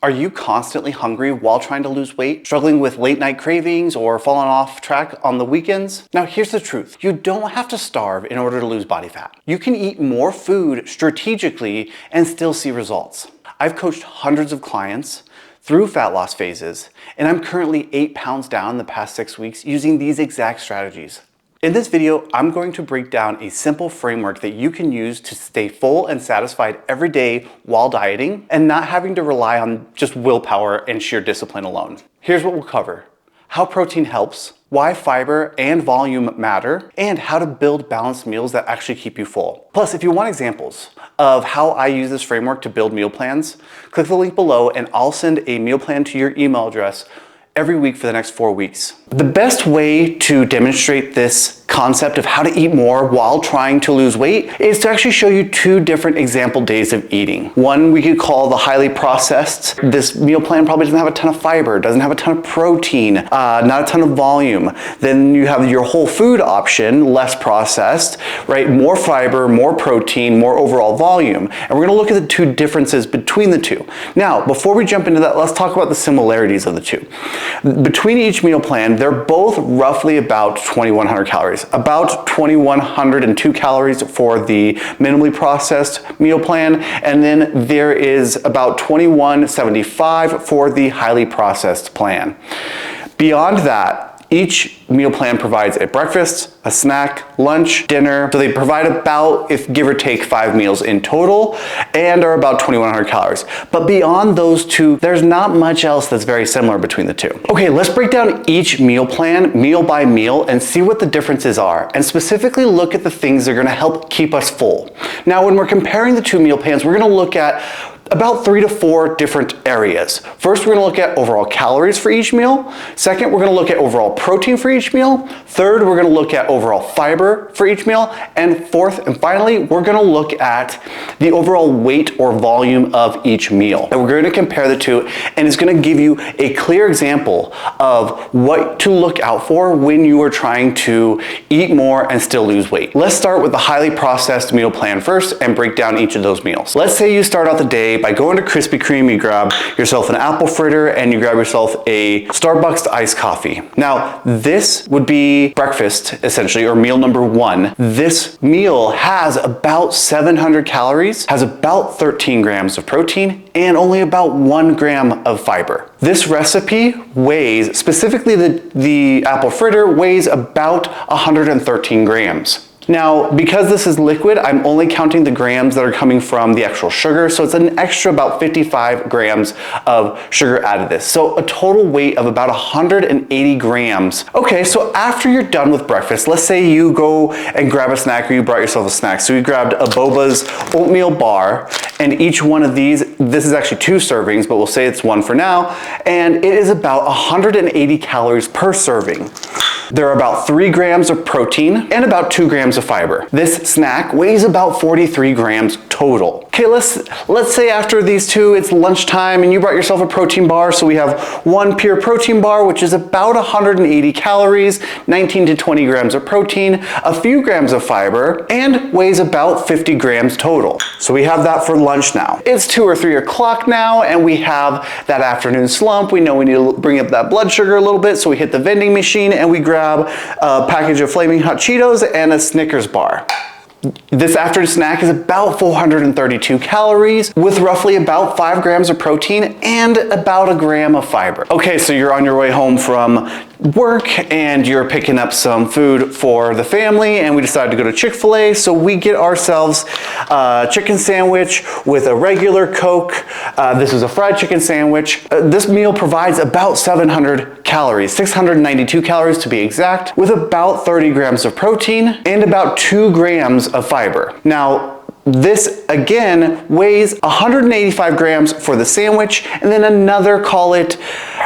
Are you constantly hungry while trying to lose weight, struggling with late night cravings or falling off track on the weekends? Now here's the truth. You don't have to starve in order to lose body fat. You can eat more food strategically and still see results. I've coached hundreds of clients through fat loss phases, and I'm currently 8 pounds down in the past 6 weeks using these exact strategies. In this video, I'm going to break down a simple framework that you can use to stay full and satisfied every day while dieting and not having to rely on just willpower and sheer discipline alone. Here's what we'll cover: how protein helps, why fiber and volume matter, and how to build balanced meals that actually keep you full. Plus, if you want examples of how I use this framework to build meal plans, click the link below and I'll send a meal plan to your email address every week for the next 4 weeks. The best way to demonstrate this concept of how to eat more while trying to lose weight is to actually show you 2 different example days of eating. One we could call the highly processed. This meal plan probably doesn't have a ton of fiber, doesn't have a ton of protein, not a ton of volume. Then you have your whole food option, less processed, right? More fiber, more protein, more overall volume. And we're gonna look at the 2 differences between the 2. Now, before we jump into that, let's talk about the similarities of the 2. Between each meal plan, they're both roughly about 2,100 calories. About 2,102 calories for the minimally processed meal plan, and then there is about 2,175 for the highly processed plan. Beyond that, each meal plan provides a breakfast, a snack, lunch, dinner. So they provide about, if give or take, 5 meals in total and are about 2,100 calories. But beyond those 2, there's not much else that's very similar between the 2. Okay, let's break down each meal plan, meal by meal, and see what the differences are, and specifically look at the things that are gonna help keep us full. Now, when we're comparing the 2 meal plans, we're gonna look at about 3 to 4 different areas. First, we're gonna look at overall calories for each meal. Second, we're gonna look at overall protein for each meal. Third, we're gonna look at overall fiber for each meal. And fourth, and finally, we're gonna look at the overall weight or volume of each meal. And we're gonna compare the 2, and it's gonna give you a clear example of what to look out for when you are trying to eat more and still lose weight. Let's start with the highly processed meal plan first and break down each of those meals. Let's say you start out the day by going to Krispy Kreme, you grab yourself an apple fritter and you grab yourself a Starbucks iced coffee. Now, this would be breakfast, essentially, or meal number 1. This meal has about 700 calories, has about 13 grams of protein, and only about 1 gram of fiber. This recipe weighs, specifically the apple fritter, weighs about 113 grams. Now, because this is liquid, I'm only counting the grams that are coming from the actual sugar, so it's an extra about 55 grams of sugar added to this. So a total weight of about 180 grams. Okay, so after you're done with breakfast, let's say you go and grab a snack, or you brought yourself a snack. So you grabbed a Boba's oatmeal bar, and each one of these, this is actually 2 servings, but we'll say it's 1 for now, and it is about 180 calories per serving. There are about 3 grams of protein and about 2 grams of fiber. This snack weighs about 43 grams total. Okay, let's say after these 2, it's lunchtime and you brought yourself a protein bar. So we have 1 pure protein bar, which is about 180 calories, 19 to 20 grams of protein, a few grams of fiber, and weighs about 50 grams total. So we have that for lunch now. It's 2 or 3 o'clock now, and we have that afternoon slump. We know we need to bring up that blood sugar a little bit, so we hit the vending machine and we grab a package of Flaming Hot Cheetos and a Snickers bar. This afternoon snack is about 432 calories with roughly about 5 grams of protein and about 1 gram of fiber. Okay, so you're on your way home from work and you're picking up some food for the family, and we decided to go to Chick-fil-A, so we get ourselves a chicken sandwich with a regular Coke. This is a fried chicken sandwich. This meal provides about 700 calories, 692 calories to be exact, with about 30 grams of protein and about 2 grams of fiber. Now, this again weighs 185 grams for the sandwich, and then another, call it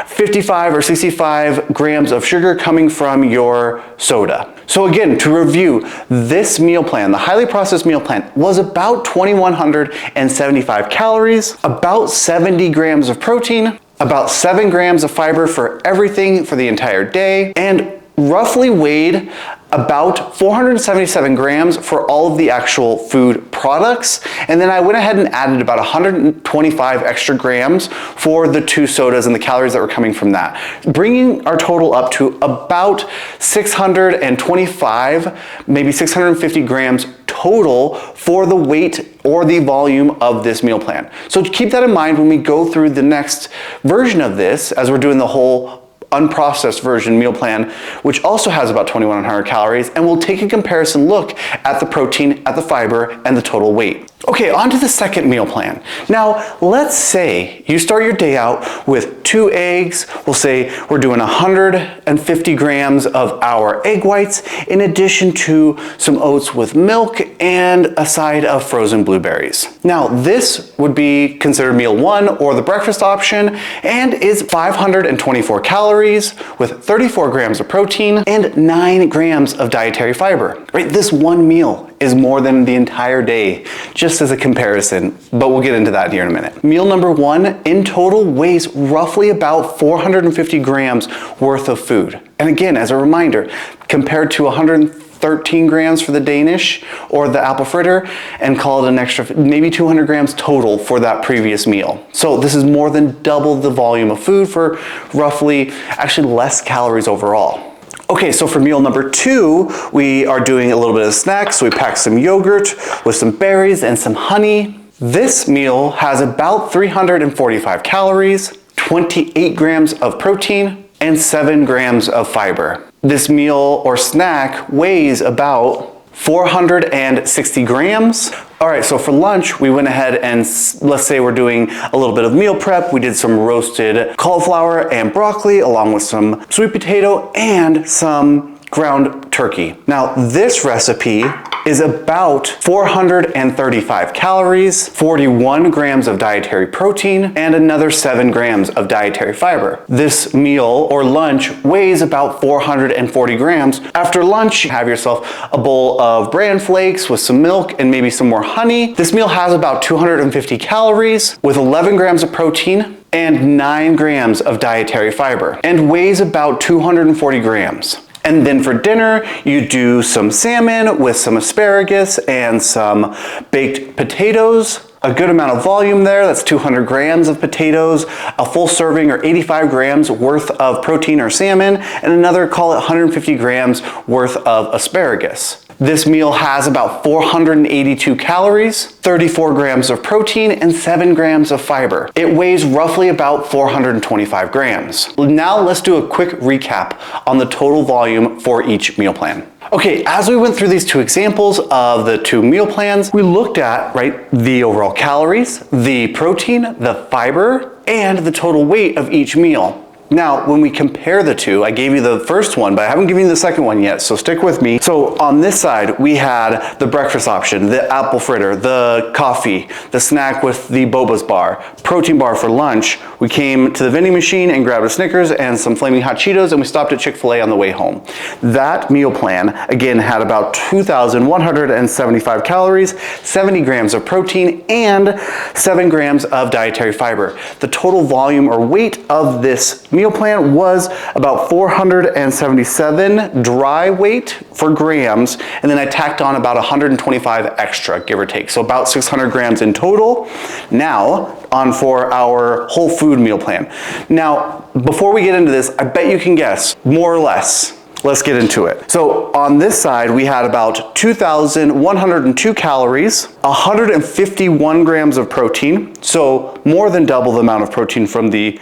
55 or 65 grams of sugar coming from your soda. So again, to review, this meal plan, the highly processed meal plan, was about 2,175 calories, about 70 grams of protein, about 7 grams of fiber for everything for the entire day, and roughly weighed about 477 grams for all of the actual food products. And then I went ahead and added about 125 extra grams for the 2 sodas and the calories that were coming from that, bringing our total up to about 625, maybe 650 grams total for the weight or the volume of this meal plan. So keep that in mind when we go through the next version of this, as we're doing the whole unprocessed version meal plan, which also has about 2,100 calories, and we'll take a comparison look at the protein, at the fiber, and the total weight. Okay, on to the second meal plan. Now, let's say you start your day out with 2 eggs. We'll say we're doing 150 grams of our egg whites, in addition to some oats with milk and a side of frozen blueberries. Now, this would be considered meal 1 or the breakfast option, and is 524 calories with 34 grams of protein and 9 grams of dietary fiber. Right, this one meal is more than the entire day, just as a comparison, but we'll get into that here in a minute. Meal number 1 in total weighs roughly about 450 grams worth of food. And again, as a reminder, compared to 113 grams for the Danish or the apple fritter, and call it an extra maybe 200 grams total for that previous meal. So this is more than double the volume of food for roughly, actually less calories overall. Okay, so for meal number 2, we are doing a little bit of snacks. So we packed some yogurt with some berries and some honey. This meal has about 345 calories, 28 grams of protein, and 7 grams of fiber. This meal or snack weighs about 460 grams. All right, so for lunch, we went ahead and let's say we're doing a little bit of meal prep. We did some roasted cauliflower and broccoli, along with some sweet potato and some ground turkey. Now, this recipe is about 435 calories, 41 grams of dietary protein, and another 7 grams of dietary fiber. This meal or lunch weighs about 440 grams. After lunch, have yourself a bowl of bran flakes with some milk and maybe some more honey. This meal has about 250 calories with 11 grams of protein and 9 grams of dietary fiber, and weighs about 240 grams. And then for dinner, you do some salmon with some asparagus and some baked potatoes. A good amount of volume there, that's 200 grams of potatoes, a full serving or 85 grams worth of protein or salmon, and another, call it 150 grams worth of asparagus. This meal has about 482 calories, 34 grams of protein, and 7 grams of fiber. It weighs roughly about 425 grams. Now let's do a quick recap on the total volume for each meal plan. Okay, as we went through these 2 examples of the 2 meal plans, we looked at, right, the overall calories, the protein, the fiber, and the total weight of each meal. Now, when we compare the 2, I gave you the first one, but I haven't given you the second one yet, so stick with me. So on this side, we had the breakfast option, the apple fritter, the coffee, the snack with the Boba's bar, protein bar for lunch. We came to the vending machine and grabbed a Snickers and some Flaming Hot Cheetos, and we stopped at Chick-fil-A on the way home. That meal plan, again, had about 2,175 calories, 70 grams of protein, and 7 grams of dietary fiber. The total volume or weight of this meal plan was about 477 dry weight for grams, and then I tacked on about 125 extra, give or take, so about 600 grams in total. Now, on for our whole food meal plan. Now, before we get into this, I bet you can guess, more or less. Let's get into it. So on this side, we had about 2,102 calories, 151 grams of protein, so more than double the amount of protein from the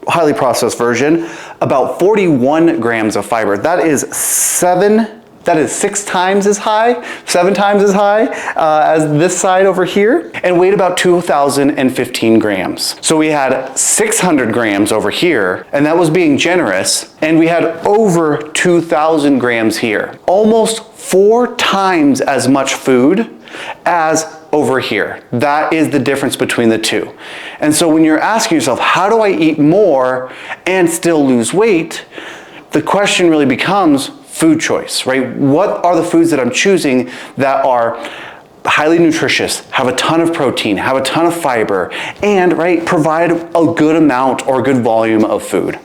highly processed version, about 41 grams of fiber. That is 6 times as high, 7 times as high as this side over here, and weighed about 2,015 grams. So we had 600 grams over here, and that was being generous, and we had over 2,000 grams here. Almost 4 times as much food as over here. That is the difference between the 2. And so when you're asking yourself, how do I eat more and still lose weight? The question really becomes food choice, right? What are the foods that I'm choosing that are highly nutritious, have a ton of protein, have a ton of fiber, and, right, provide a good amount or a good volume of food?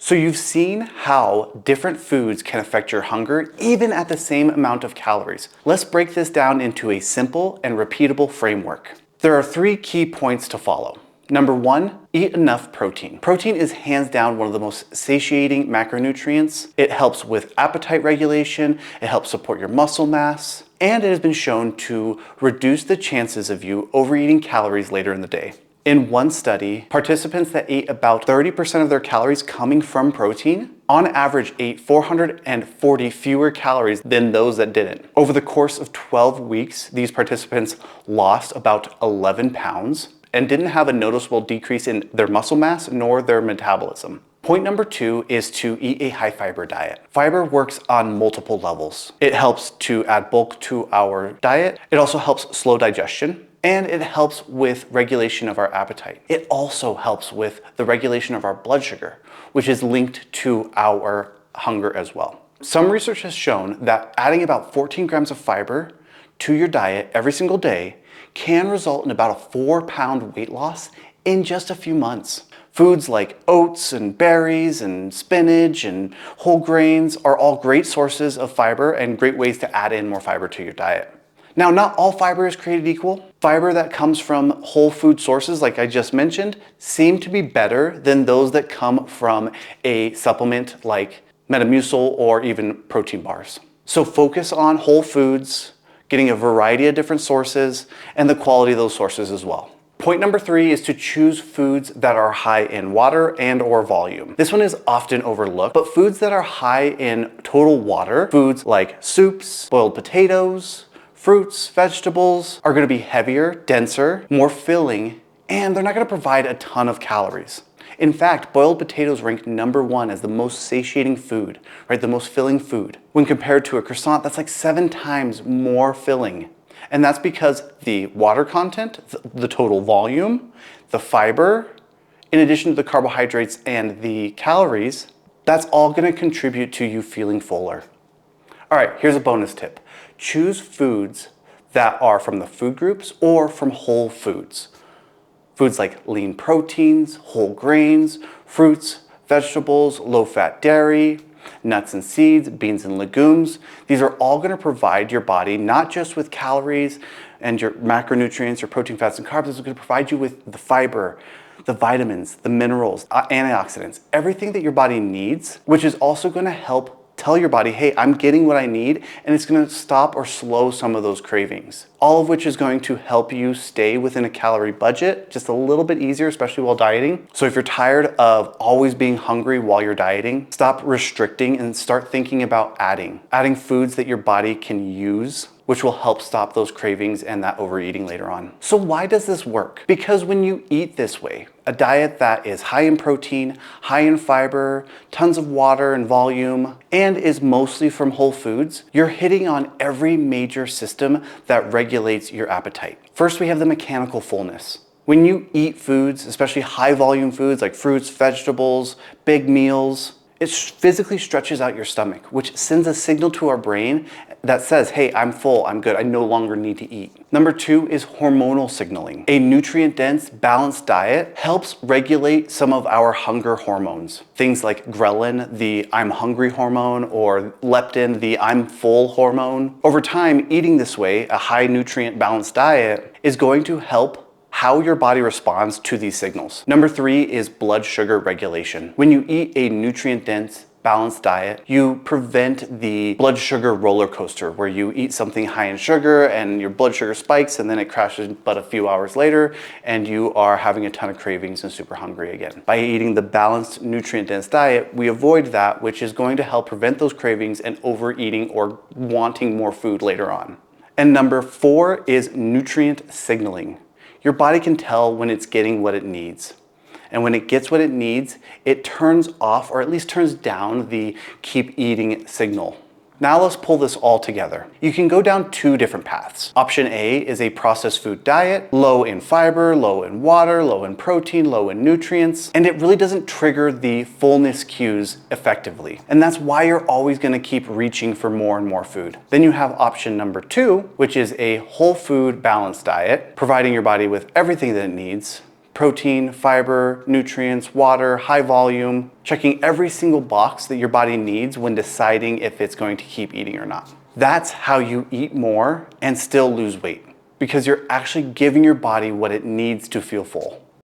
So you've seen how different foods can affect your hunger even at the same amount of calories. Let's break this down into a simple and repeatable framework. There are 3 key points to follow. Number 1, eat enough protein. Protein is hands down one of the most satiating macronutrients. It helps with appetite regulation, it helps support your muscle mass, and it has been shown to reduce the chances of you overeating calories later in the day. In one study, participants that ate about 30% of their calories coming from protein, on average ate 440 fewer calories than those that didn't. Over the course of 12 weeks, these participants lost about 11 pounds and didn't have a noticeable decrease in their muscle mass nor their metabolism. Point number 2 is to eat a high fiber diet. Fiber works on multiple levels. It helps to add bulk to our diet. It also helps slow digestion. And it helps with regulation of our appetite. It also helps with the regulation of our blood sugar, which is linked to our hunger as well. Some research has shown that adding about 14 grams of fiber to your diet every single day can result in about a 4-pound weight loss in just a few months. Foods like oats and berries and spinach and whole grains are all great sources of fiber and great ways to add in more fiber to your diet. Now, not all fiber is created equal. Fiber that comes from whole food sources, like I just mentioned, seem to be better than those that come from a supplement like Metamucil or even protein bars. So focus on whole foods, getting a variety of different sources, and the quality of those sources as well. Point number 3 is to choose foods that are high in water and or volume. This one is often overlooked, but foods that are high in total water, foods like soups, boiled potatoes, fruits, vegetables are going to be heavier, denser, more filling, and they're not going to provide a ton of calories. In fact, boiled potatoes rank number 1 as the most satiating food, right? The most filling food. When compared to a croissant, that's like 7 times more filling. And that's because the water content, the total volume, the fiber, in addition to the carbohydrates and the calories, that's all going to contribute to you feeling fuller. All right, here's a bonus tip. Choose foods that are from the food groups or from whole foods. Foods like lean proteins, whole grains, fruits, vegetables, low-fat dairy, nuts and seeds, beans and legumes. These are all going to provide your body not just with calories and your macronutrients, your protein, fats, and carbs. This is going to provide you with the fiber, the vitamins, the minerals, antioxidants, everything that your body needs, which is also going to help tell your body, hey, I'm getting what I need, and it's going to stop or slow some of those cravings. All of which is going to help you stay within a calorie budget just a little bit easier, especially while dieting. So if you're tired of always being hungry while you're dieting, stop restricting and start thinking about adding foods that your body can use, which will help stop those cravings and that overeating later on. So why does this work? Because when you eat this way, a diet that is high in protein, high in fiber, tons of water and volume, and is mostly from whole foods, you're hitting on every major system that regulates your appetite. First, we have the mechanical fullness. When you eat foods, especially high volume foods like fruits, vegetables, big meals, it physically stretches out your stomach, which sends a signal to our brain that says, hey, I'm full, I'm good, I no longer need to eat. Number 2 is hormonal signaling. A nutrient-dense, balanced diet helps regulate some of our hunger hormones. Things like ghrelin, the I'm hungry hormone, or leptin, the I'm full hormone. Over time, eating this way, a high nutrient balanced diet, is going to help how your body responds to these signals. Number 3 is blood sugar regulation. When you eat a nutrient-dense, balanced diet, you prevent the blood sugar roller coaster where you eat something high in sugar and your blood sugar spikes and then it crashes but a few hours later and you are having a ton of cravings and super hungry again. By eating the balanced, nutrient-dense diet, we avoid that, which is going to help prevent those cravings and overeating or wanting more food later on. And number 4 is nutrient signaling. Your body can tell when it's getting what it needs. And when it gets what it needs, it turns off or at least turns down the keep eating signal. Now let's pull this all together. You can go down 2 different paths. Option A is a processed food diet, low in fiber, low in water, low in protein, low in nutrients, and it really doesn't trigger the fullness cues effectively. And that's why you're always gonna keep reaching for more and more food. Then you have option number 2, which is a whole food balanced diet, providing your body with everything that it needs, protein, fiber, nutrients, water, high volume, checking every single box that your body needs when deciding if it's going to keep eating or not. That's how you eat more and still lose weight, because you're actually giving your body what it needs to feel full.